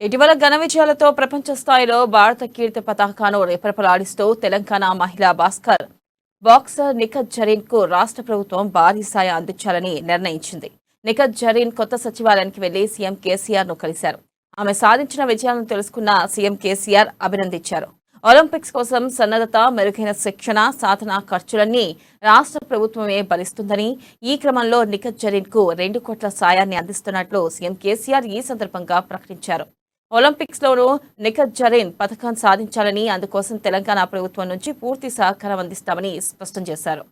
ఇటీవల ఘన విజయాలతో ప్రపంచ స్థాయిలో భారత కీర్తి పతాకాను రెపరెపలాడిస్తూ తెలంగాణ మహిళా బాక్సర్ నిఖత్ జరీన్ కు రాష్ట్ర ప్రభుత్వం భారీ సాయం అందించాలని నిర్ణయించింది. నిఖత్ జరీన్ కొత్త సచివాలయానికి వెళ్లి సీఎం కేసీఆర్ ను కలిశారు. ఆమె సాధించిన విజయాలను తెలుసుకున్న సీఎం కేసీఆర్ అభినందించారు. ఒలింపిక్స్ కోసం సన్నద్ధత, మెరుగైన శిక్షణ, సాధన ఖర్చులన్నీ రాష్ట్ర ప్రభుత్వమే భరిస్తుందని, ఈ క్రమంలో నిఖత్ జరీన్ కు 2 కోట్ల సాయాన్ని అందిస్తున్నట్లు సీఎం కేసీఆర్ ఈ సందర్భంగా ప్రకటించారు. ఒలింపిక్స్ లోనూ నిఖత్ జరీన్ పథకం సాధించాలని, అందుకోసం తెలంగాణ ప్రభుత్వం నుంచి పూర్తి సహకారం అందిస్తామని స్పష్టం చేశారు.